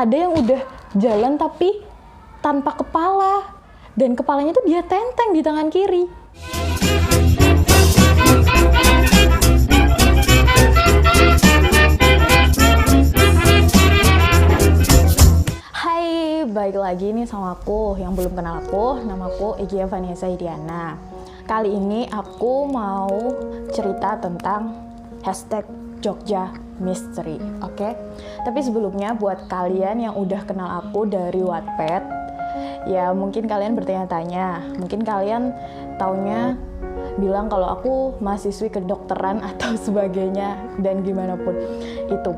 Ada yang udah jalan tapi tanpa kepala, dan kepalanya tuh dia tenteng di tangan kiri. Hai, balik lagi nih sama aku. Yang belum kenal aku, namaku Egya Vanessa Hidiana. Kali ini aku mau cerita tentang hashtag Jogja Mystery, oke? Tapi sebelumnya buat kalian yang udah kenal aku dari Wattpad, ya mungkin kalian bertanya-tanya, mungkin kalian taunya bilang kalau aku mahasiswi kedokteran atau sebagainya dan gimana pun itu.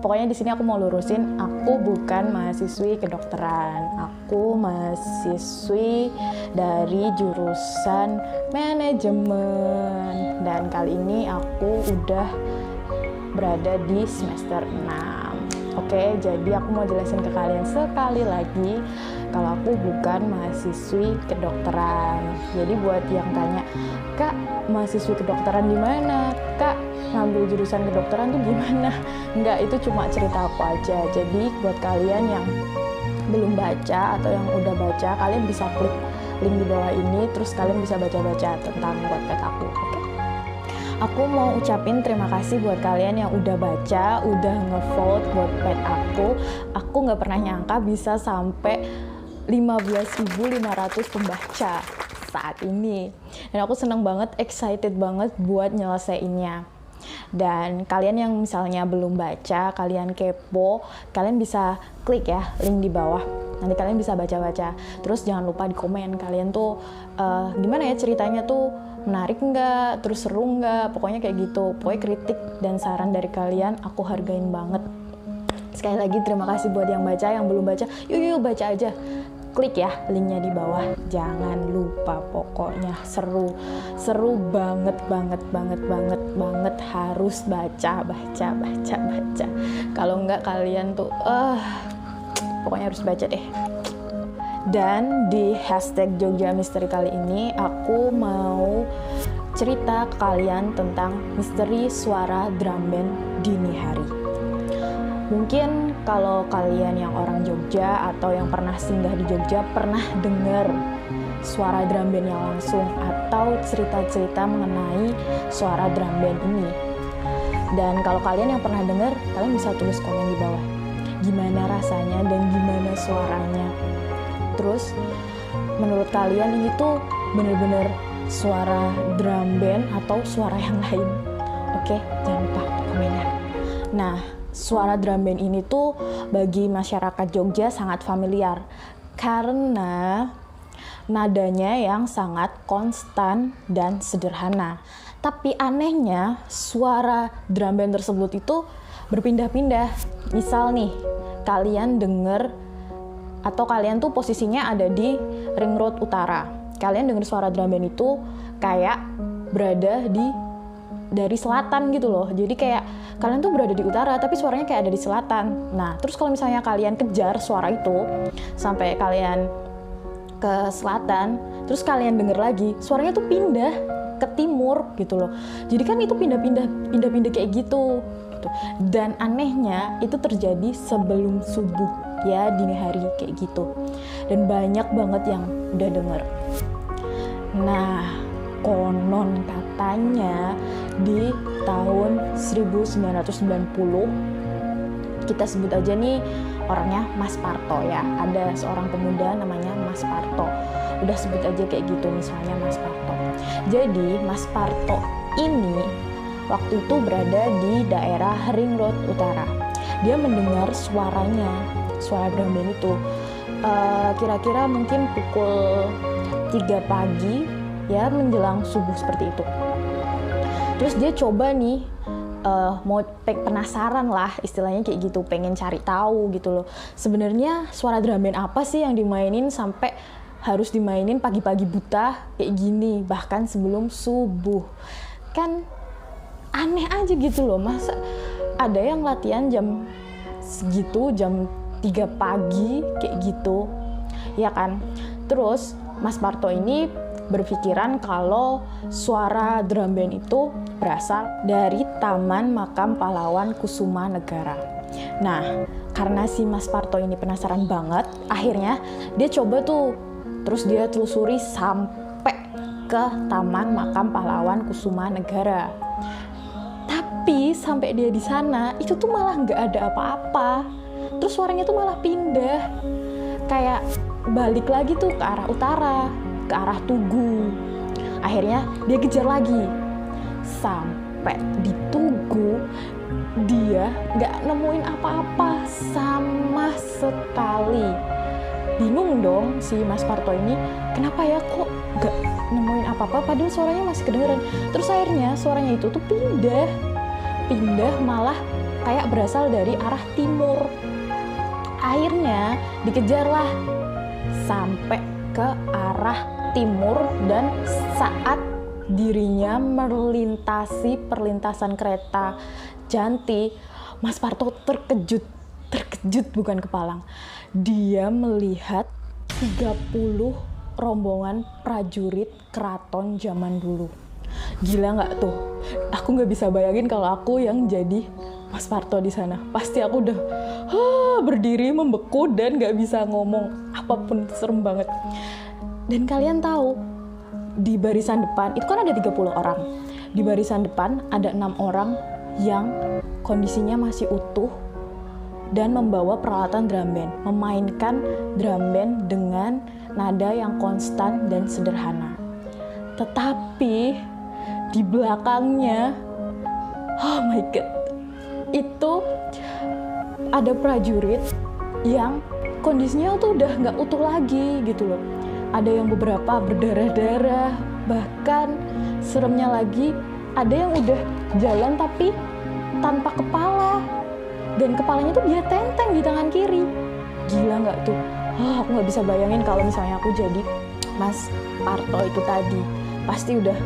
Pokoknya di sini aku mau lurusin, aku bukan mahasiswi kedokteran, aku mahasiswi dari jurusan manajemen, dan kali ini aku udah berada di semester 6. Oke, jadi aku mau jelasin ke kalian sekali lagi kalau aku bukan mahasiswi kedokteran. Jadi buat yang tanya, Kak, mahasiswi kedokteran di mana? Kak, ngambil jurusan kedokteran tuh gimana? Enggak, itu cuma cerita aku aja. Jadi buat kalian yang belum baca atau yang udah baca, kalian bisa klik link di bawah ini, terus kalian bisa baca-baca tentang Wattpad aku. Oke? Aku mau ucapin terima kasih buat kalian yang udah baca, udah nge-vote Wattpad aku. Aku nggak pernah nyangka bisa sampai 15.500 pembaca saat ini. Dan aku seneng banget, excited banget buat nyelesainnya. Dan kalian yang misalnya belum baca, kalian kepo, kalian bisa klik ya link di bawah. Nanti kalian bisa baca-baca. Terus jangan lupa di komen kalian tuh gimana ya ceritanya tuh, menarik nggak, terus seru nggak, pokoknya kayak gitu. Pokoknya kritik dan saran dari kalian aku hargain banget. Sekali lagi terima kasih buat yang baca, yang belum baca, yuk baca aja. Klik ya linknya di bawah, jangan lupa, pokoknya seru banget, harus baca. Kalau nggak kalian tuh pokoknya harus baca deh. Dan di hashtag Jogja Mystery kali ini aku mau cerita ke kalian tentang misteri suara drum band dini hari. Mungkin kalau kalian yang orang Jogja atau yang pernah singgah di Jogja pernah dengar suara drum band yang langsung atau cerita-cerita mengenai suara drum band ini. Dan kalau kalian yang pernah dengar, kalian bisa tulis komen di bawah. Gimana rasanya dan gimana suaranya. Terus menurut kalian ini tuh bener-bener suara drum band atau suara yang lain? Oke, jangan lupa komennya. Nah, suara drum band ini tuh bagi masyarakat Jogja sangat familiar karena nadanya yang sangat konstan dan sederhana. Tapi anehnya suara drum band tersebut itu berpindah-pindah. Misal nih, kalian denger atau kalian tuh posisinya ada di Ring Road Utara. Kalian denger suara drum band itu kayak berada dari selatan gitu loh. Jadi kayak kalian tuh berada di utara tapi suaranya kayak ada di selatan. Nah, terus kalau misalnya kalian kejar suara itu sampai kalian ke selatan, terus kalian denger lagi, suaranya tuh pindah ke timur gitu loh. Jadi kan itu pindah-pindah kayak gitu. Dan anehnya itu terjadi sebelum subuh ya, dini hari kayak gitu. Dan banyak banget yang udah denger. Nah, konon katanya di tahun 1990, kita sebut aja nih orangnya Mas Parto ya, ada seorang pemuda namanya Mas Parto, udah sebut aja kayak gitu misalnya Mas Parto. Jadi Mas Parto ini waktu itu berada di daerah Ring Road Utara. Dia mendengar suara drum band itu kira-kira mungkin pukul 3 pagi ya, menjelang subuh seperti itu. Terus dia coba nih mau penasaran lah istilahnya kayak gitu, pengen cari tahu gitu loh. Sebenarnya suara drum band apa sih yang dimainin sampai harus dimainin pagi-pagi buta kayak gini, bahkan sebelum subuh. Kan aneh aja gitu loh, masa ada yang latihan jam segitu, jam 3 pagi kayak gitu, ya kan? Terus Mas Parto ini berpikiran kalau suara drum band itu berasal dari Taman Makam Pahlawan Kusuma Negara. Nah, karena si Mas Parto ini penasaran banget, akhirnya dia coba tuh, terus dia telusuri sampai ke Taman Makam Pahlawan Kusuma Negara. Tapi sampai dia di sana, itu tuh malah nggak ada apa-apa. Terus suaranya tuh malah pindah, kayak balik lagi tuh ke arah utara, ke arah Tugu. Akhirnya dia kejar lagi, sampai di Tugu dia nggak nemuin apa-apa sama sekali. Bingung dong si Mas Parto ini, kenapa ya kok nggak nemuin apa-apa padahal suaranya masih kedengeran. Terus akhirnya suaranya itu tuh pindah malah kayak berasal dari arah timur. Akhirnya dikejarlah sampai ke arah timur, dan saat dirinya melintasi perlintasan kereta Janti, Mas Parto terkejut bukan kepalang. Dia melihat 30 rombongan prajurit keraton zaman dulu. Gila nggak tuh? Aku nggak bisa bayangin kalau aku yang jadi Mas Parto di sana. Pasti aku udah berdiri membeku dan nggak bisa ngomong apapun, serem banget. Dan kalian tahu, di barisan depan itu kan ada 30 orang. Di barisan depan ada 6 orang yang kondisinya masih utuh dan membawa peralatan drum band, memainkan drum band dengan nada yang konstan dan sederhana. Tetapi di belakangnya, oh my god, itu ada prajurit yang kondisinya tuh udah nggak utuh lagi gitu loh. Ada yang beberapa berdarah-darah, bahkan seremnya lagi ada yang udah jalan tapi tanpa kepala, dan kepalanya tuh dia tenteng di tangan kiri. Gila nggak tuh? Aku nggak bisa bayangin kalau misalnya aku jadi Mas Parto itu tadi. Pasti udah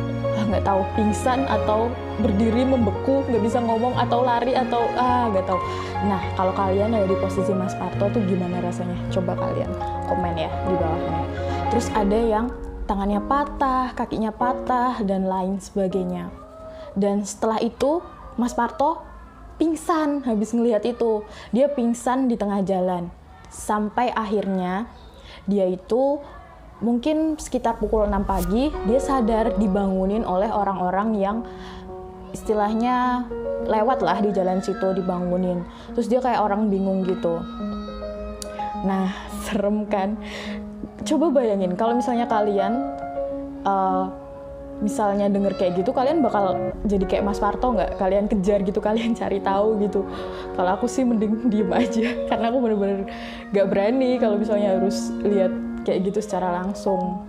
nggak tahu pingsan atau berdiri membeku, nggak bisa ngomong atau lari atau nggak tahu. Nah, kalau kalian ada di posisi Mas Parto tuh gimana rasanya? Coba kalian komen ya di bawahnya. Terus ada yang tangannya patah, kakinya patah, dan lain sebagainya. Dan setelah itu Mas Parto pingsan habis ngelihat itu. Dia pingsan di tengah jalan. Sampai akhirnya dia itu mungkin sekitar pukul 6 pagi, dia sadar dibangunin oleh orang-orang yang istilahnya lewat lah di jalan situ, dibangunin. Terus dia kayak orang bingung gitu. Nah, serem kan? Coba bayangin kalau misalnya kalian misalnya denger kayak gitu, kalian bakal jadi kayak Mas Parto nggak? Kalian kejar gitu, kalian cari tahu gitu. Kalau aku sih mending diem aja, karena aku bener-bener nggak berani kalau misalnya harus lihat kayak gitu secara langsung.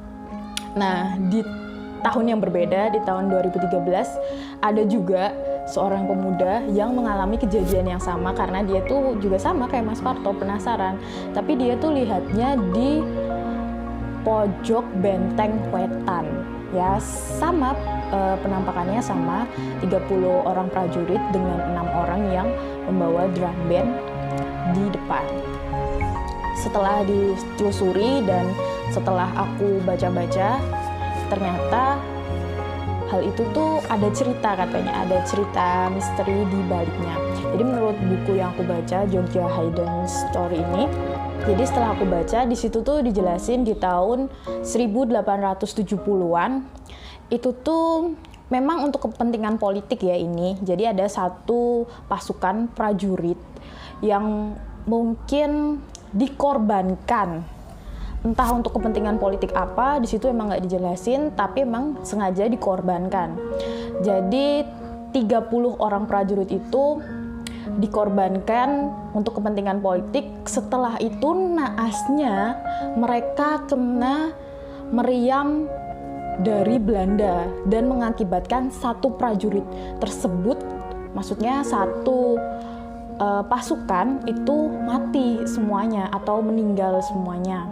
Nah, di tahun yang berbeda, di tahun 2013, ada juga seorang pemuda yang mengalami kejadian yang sama, karena dia tuh juga sama kayak Mas Parto, penasaran. Tapi dia tuh lihatnya di pojok benteng Wetan. Ya, sama penampakannya sama, 30 orang prajurit dengan 6 orang yang membawa drum band di depan. Setelah ditelusuri dan setelah aku baca-baca, ternyata hal itu tuh ada cerita, katanya ada cerita misteri di baliknya. Jadi menurut buku yang aku baca, Jogja Hidden Story ini, jadi setelah aku baca, di situ tuh dijelasin di tahun 1870-an, itu tuh memang untuk kepentingan politik ya ini. Jadi ada satu pasukan prajurit yang mungkin dikorbankan, entah untuk kepentingan politik apa, di situ emang nggak dijelasin, tapi emang sengaja dikorbankan. Jadi 30 orang prajurit itu dikorbankan untuk kepentingan politik. Setelah itu naasnya mereka kena meriam dari Belanda dan mengakibatkan satu prajurit tersebut, maksudnya satu pasukan itu mati semuanya atau meninggal semuanya.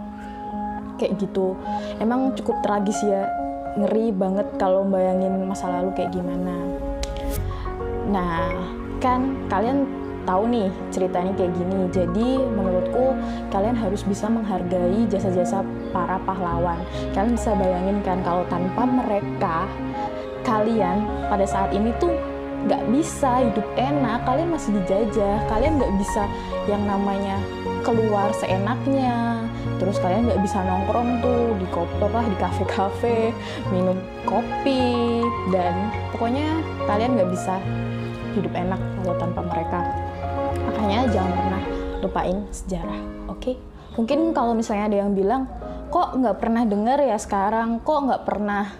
Kayak gitu. Emang cukup tragis ya, ngeri banget kalau bayangin masa lalu kayak gimana. Nah, kan kalian tahu nih ceritanya kayak gini. Jadi menurutku kalian harus bisa menghargai jasa-jasa para pahlawan. Kalian bisa bayangin kan kalau tanpa mereka, kalian pada saat ini tuh nggak bisa hidup enak, kalian masih dijajah, kalian nggak bisa yang namanya keluar seenaknya, terus kalian nggak bisa nongkrong tuh di di kafe-kafe minum kopi, dan pokoknya kalian nggak bisa hidup enak kalau tanpa mereka. Makanya jangan pernah lupain sejarah, oke? Mungkin kalau misalnya ada yang bilang, kok nggak pernah dengar ya sekarang, kok nggak pernah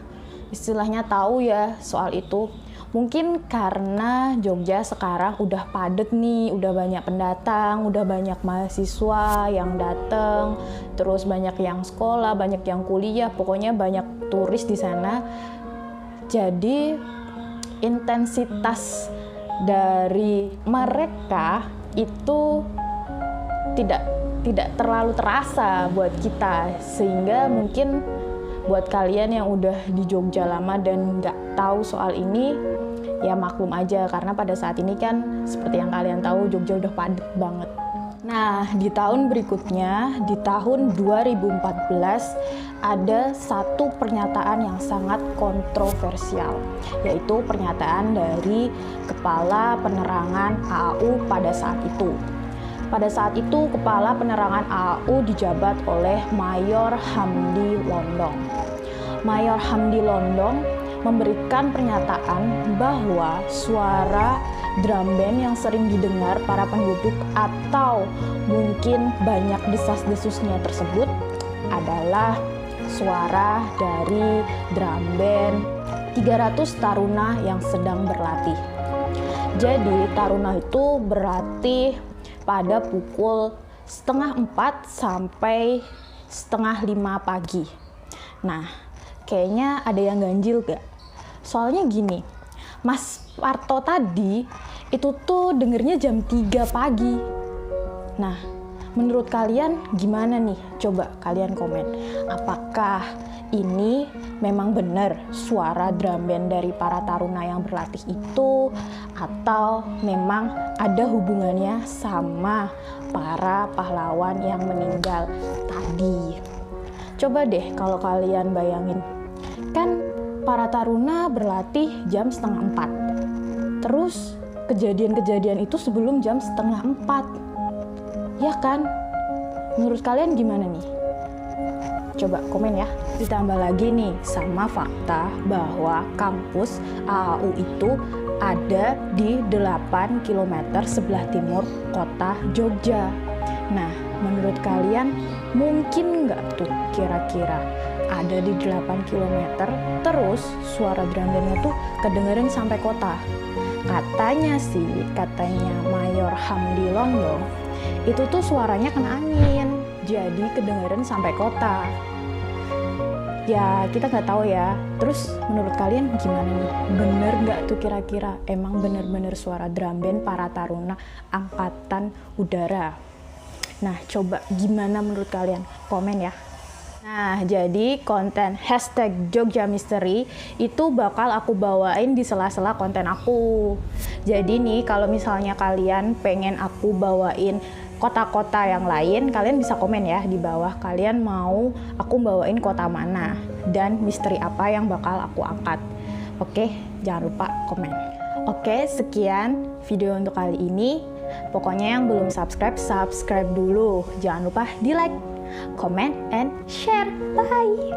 istilahnya tahu ya soal itu. Mungkin karena Jogja sekarang udah padet nih, udah banyak pendatang, udah banyak mahasiswa yang datang, terus banyak yang sekolah, banyak yang kuliah, pokoknya banyak turis di sana. Jadi intensitas dari mereka itu tidak terlalu terasa buat kita, sehingga mungkin buat kalian yang udah di Jogja lama dan nggak tahu soal ini, ya maklum aja, karena pada saat ini kan seperti yang kalian tahu Jogja udah padat banget. Nah, di tahun berikutnya, di tahun 2014, ada satu pernyataan yang sangat kontroversial, yaitu pernyataan dari Kepala Penerangan AAU pada saat itu. Pada saat itu, Kepala Penerangan AAU dijabat oleh Mayor Hamdi Londong. Mayor Hamdi Londong memberikan pernyataan bahwa suara drum band yang sering didengar para penduduk atau mungkin banyak desas-desusnya tersebut adalah suara dari drum band 300 taruna yang sedang berlatih. Jadi taruna itu berlatih pada pukul 4:30 sampai 4:30 pagi. Nah, kayaknya ada yang ganjil gak? Soalnya gini, Mas Parto tadi itu tuh dengernya jam 3 pagi. Nah, menurut kalian gimana nih? Coba kalian komen. Apakah ini memang benar suara drum band dari para taruna yang berlatih itu, atau memang ada hubungannya sama para pahlawan yang meninggal tadi? Coba deh kalau kalian bayangin, kan para taruna berlatih jam 3:30, terus kejadian-kejadian itu sebelum jam 3:30, ya kan? Menurut kalian gimana nih? Coba komen ya. Ditambah lagi nih sama fakta bahwa kampus AAU itu ada di 8 km sebelah timur kota Jogja. Nah, menurut kalian mungkin nggak tuh kira-kira ada di 8 km terus suara drum bandnya tuh kedengeran sampai kota? Katanya sih, katanya Mayor Hamdi Londong, itu tuh suaranya kena angin, jadi kedengeran sampai kota. Ya, kita nggak tahu ya. Terus menurut kalian gimana nih? Bener nggak tuh kira-kira? Emang bener-bener suara drum band para taruna angkatan udara? Nah, coba gimana menurut kalian? Komen ya. Nah, jadi konten #Jogja Mystery itu bakal aku bawain di sela-sela konten aku. Jadi nih, kalau misalnya kalian pengen aku bawain kota-kota yang lain, kalian bisa komen ya di bawah. Kalian mau aku bawain kota mana dan misteri apa yang bakal aku angkat. Oke, jangan lupa komen. Oke, sekian video untuk kali ini. Pokoknya yang belum subscribe dulu. Jangan lupa di like, comment, and share. Bye!